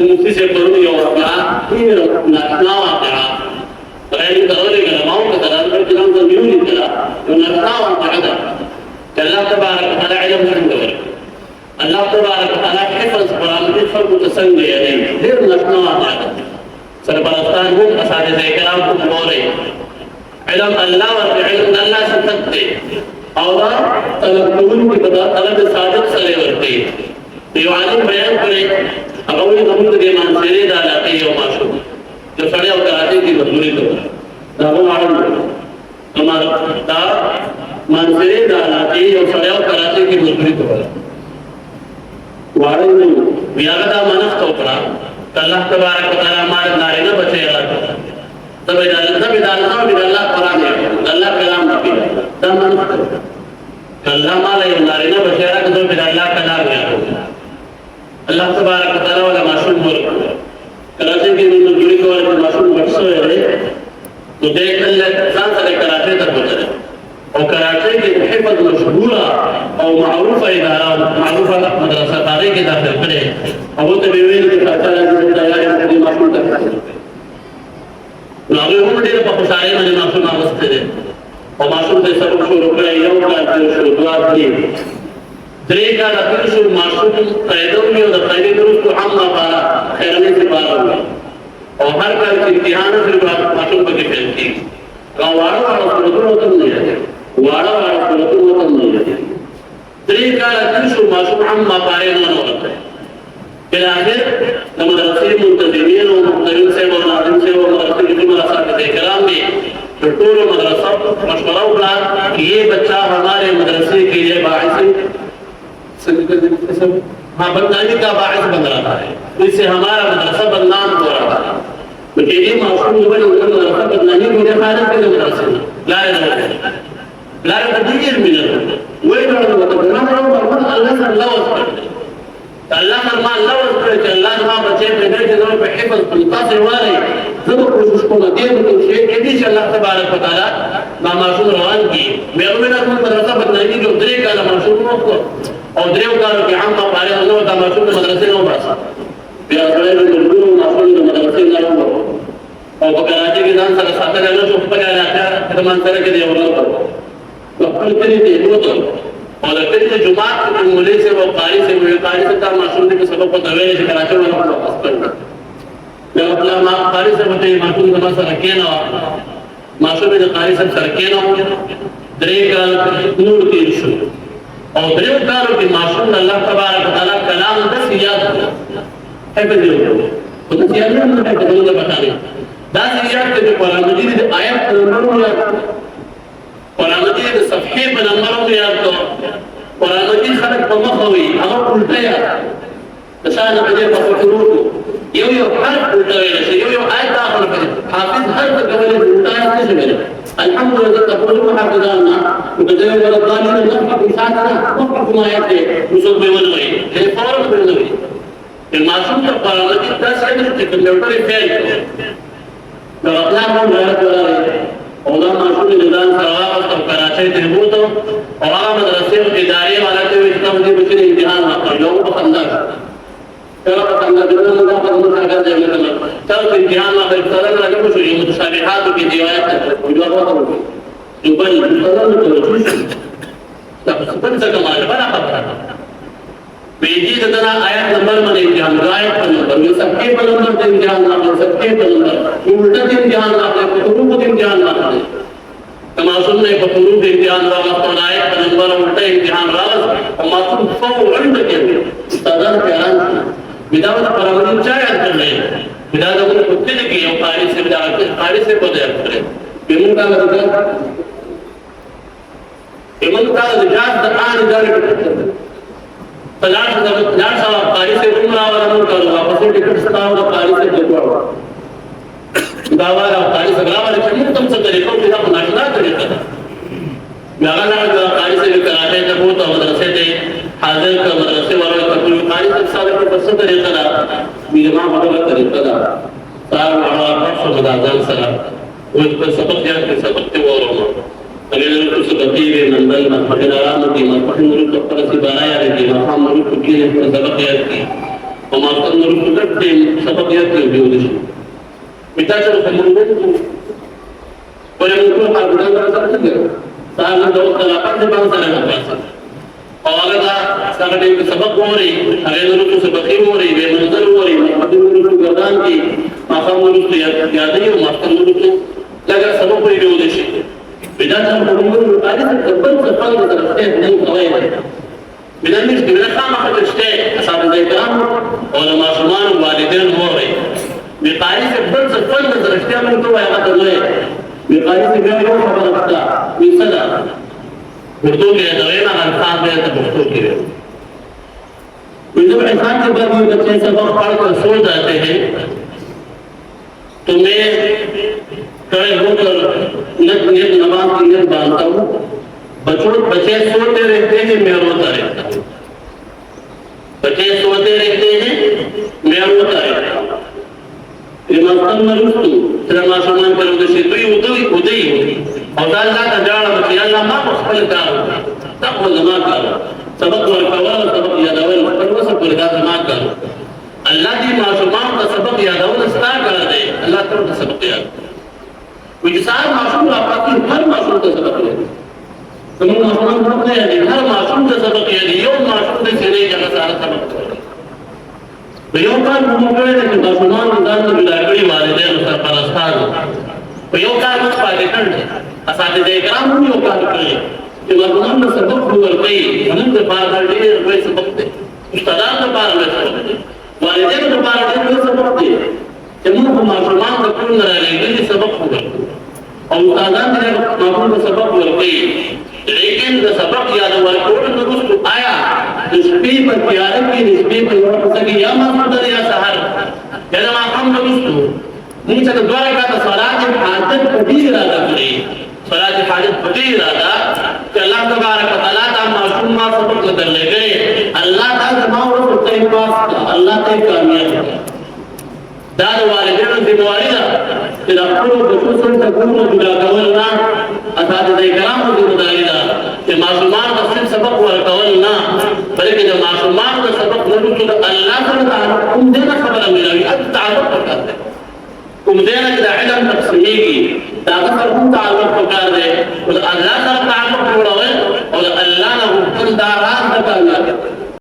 मुफ्ती से करूँ यो वाक़या ये नरना वाक़या पहले दौरे का लमाओं का दराज पर किसान तो न्यू नहीं चला तो नरना वाक़या था अल्लाह तबारक व तआला इल्म संग अल्लाह तबारक व तआला हिफ्ज़ फरामती फर्क तसंग है नहीं फिर नरना वाक़या सरपरस्तान हम असातिज़े किराम को बोले इल्म अल्लाह व इल्म अल्लाह से सकते और तलब कबूल की बता तलब सादिक सले वरते ये आलिम बयान करे अगली नमूद के मानसेरे दालाते यो माशूम जो सड़े और कराते की मजदूरी तो दागो मालूम हमारा दा मानसेरे दालाते यो सड़े और कराते की मजदूरी तो वाले में व्यागदा मनस तो पड़ा अल्लाह तबारक व तआला हमारे नारे न बचेगा तब अल्लाह कुरान है अल्लाह कलाम नबी दमन अल्लाह माले नारे न बचेगा तो फिर अल्लाह कलाम है अल्लाह तबारक व तआला वाला मासूम बोल कराचे की मजदूरी को वाले मासूम बख्शो है तो देख अल्लाह इंसान से कराचे तक पहुंचे और कराचे की हिफाजत मशहूरा और मारूफ इदारा मारूफ मदरसा तारीख के दाखिल करे और वो तो बेवेल के साथ तैयारी अपनी मासूम तक नागे उम्र दे पपुसारे में मासूम अवस्थे दे और मासूम से सब शुरू करे यो का शुरू दुआ दी तरीका रखने से मासूम पैदों में और पैदे दुरुस्त हम ना पारा खैरने से पारा हुआ और हर कल के इम्तिहान से मासूम को फैलती वाड़ा वाड़ा सुरतुल नहीं है वाड़ा वाड़ा सुरतुल नहीं है तरीका रखने से मासूम हम ना पारे ना होता है फिर आगे हमारे रसीद मुंतज़िमीन और मुंतज़िम से और नाज़िम से और मदरसे की मदरसा के इकराम में तो टोलो मदरसा मशवरा हुआ कि ये बच्चा हमारे मदरसे के लिए बाइस हाँ बदनामी का बाइस बन रहा है इससे हमारा मदरसा बदनाम हो रहा है तो ये मासूम जो है उनका मदरसा बदनामी होने खाने के लिए मदरसे लारे तदीर मिलर वही बड़ा होता है ना मरमान अल्लाह से अल्लाह वस्कर अल्लाह मरमान अल्लाह वस्कर कि अल्लाह जहाँ बचे मेरे के दौर पे हिफाज़त खुलता से वाले जब कोशिश को न दे तो शेख के भी अल्लाह तबारक व तआला ना मासूम रवान की मेरा मदरसा बदनामी जो दरे का मासूम को और देव का कि हम हमारे अल्लाह का मासूम मदरसे में बस बिया बड़े बुजुर्ग मासूम मदरसे में हो और कराची के दान सर साथ रहना जो ऊपर आ जाता है तो मान सर के लिए बोला तो अपन के लिए वो तो और फिर जो जुमात के मूले से वो कारी से का मासूम के सबब को दवे से कराची वाला को वापस करना मैं अपना मां कारी से बते मासूम का सर के ना मासूम के कारी से सर के ना दरे का नूर की इशू और दरेव कारों की मासूम अल्लाह तबारक व तआला कलाम दस याद है बदलो तो दस याद नहीं है बदलो का बताने दस याद के जो कुरान मजीद के आयत नंबरों में कुरान मजीद के सफ़े पर नंबरों में याद तो कुरान मजीद खलक पमख हुई अगर उल्टा याद तशान बजे बखुरूर यो हर उल्टा है यो आयत दाखिल कर हाफिज हर कबल उल्टा है से मेरे अल्हम्दुलिल्लाह तक़ब्बल हाफिजाना बदले वरदानी ने नफ़ इंसानना वक़्त आयत है मुसब में वही है फौरन में वही ये मासूम का कुरान की 10 सेकंड के कंप्यूटर फेल तो अपना मन गलत हो रहा है और मासूम निदान सवाल और कराची थे वो तो और मदरसे के इदारे वाला के इसका मुझे कुछ इम्तिहान ना कर लोगों को अंदाज चलो अंदाज जो मुझे पता कर देंगे चलो इम्तिहान में फिर सदन लगे कुछ ये मुतशाबिहात की रिवायत है जो बात होगी जो बल सदन में तो सब से कमाल बड़ा खबर बेजी जतना आयत नंबर में इम्तिहान आयत नंबर ये सबके नंबर से इम्तिहान ना ले सबके नंबर उल्टा इम्तिहान ना ले कुतुब को इम्तिहान ना ले मासूम ने कुतुब इम्तिहान वाला तो आयत नंबर उल्टा इम्तिहान राज और मासूम फौरन के सदन के आराम विदावत परमन चाहे कर ले विदावत को कुत्ते ने किया कारी से बदल करे बेमुन का निजात दकान इधर तलाश साहब कारी से उम्र और अमर कर वापस टिकट सताओ तो कारी से देखो दावारा कारी से ग्राम वाले चीज तुम से तरीकों के साथ नाशना तरीका गाना जो कारी से भी कराते थे वो तो मदरसे थे हाजिर का मदरसे वालों का कोई कारी से साल के बस तरीका था बीमा बदल तरीका था साल वाला वर्ष मदान सला वो इस पर सबक दिया कि सबक के वो रोमा अगर कुछ गति के नंदन में मगराम की मपहन मुल्क पर से बनाया है कि वहां मुल्क की सबक दिया कि وما كان نريد سبب يأتي بيودش بتاعنا خمرون ولم حرب لا تقدر سألنا دوت لا بان سنة بس أولا سألنا سبب موري أغير نريد سبب موري بمنظر موري ما نريد قدام كي ما كان نريد يادي وما كان نريد لكن سبب بيودش بتاعنا خمرون أريد تقبل سبب ترى من قوي من المشكلة من خام أخذ الشيء أصحاب الكلام ولا ما شمان والدين موري بقارئ بس فن درشتي من تو يا قدر له بقارئ بيان يوم خبر بتا بيسدا بردو के दवेना अंसार में तो बख्तों के जब इंसान के बाद ये बच्चे सबक पढ़ कर सो जाते हैं तो मैं कड़े होकर नियत नमाज की नियत बांधता हूँ बच्चे सोते रहते हैं मैं रोता रहता हूँ बच्चे सोते रहते हैं मैं रोता रहता हूँ Imam Marustu selama zaman periode itu udai और अल्लाह का जान बच्चे अल्लाह माँ को खपल करो तब वो जमा करो सबक और कवाल सबक यादवल पर वो सब पर जमा करो अल्लाह की मासूमां का सबक यादवल स्टार कर दे अल्लाह तो का सबक याद कोई सार मासूम आपकी हर मासूम का सबक ले तुम मासूम होते हैं हर मासूम का सबक याद यो मासूम से चले जगह सारा सबक Beliau memulai dengan basuhan dan belajar walidain serperasaan. Beliau mengatakan asal dari kamu beliau katakan, jika kamu sebab berbaik, kamu berpahala dia berbaik sebab itu. Ustadz berpahala sebab itu. Walidain berpahala dia sebab itu. Kamu pemahaman takkan neraih ini sebab itu. Ustadz tidak mampu sebab berbaik. लेकिन सबक याद हुआ court में उसको आया निस्बी पर प्यारे की निस्बी पर और सके या मासूद या सहर जब हम लोग उसको नीचे तो द्वारा का सलात हाजत पटी इरादा करे सलात हाजत पटी इरादा कि अल्लाह तबारक व तआला का मासूम मा सबक कर ले गए अल्लाह ताला माओ और तय पास अल्लाह तय कामयाब दाद वालिदैन जिम्मेवारी दा कि आपको बचों तकून जुदा कवलना असातिज़े कराम की जिम्मेदारी दा कि मासूमान का सिर्फ सबक वर कवलना बल्कि जब मासूमान का सबक न तो अल्लाह ताला तुम देना खबर मिलावी अब ताल्लुक कर दे तुम देना कि इल्म तफसीली ताकत हम ताल्लुक कर दे और अल्लाह ताला ताल्लुक जोड़े और अल्लाह ने हुक्म दारात का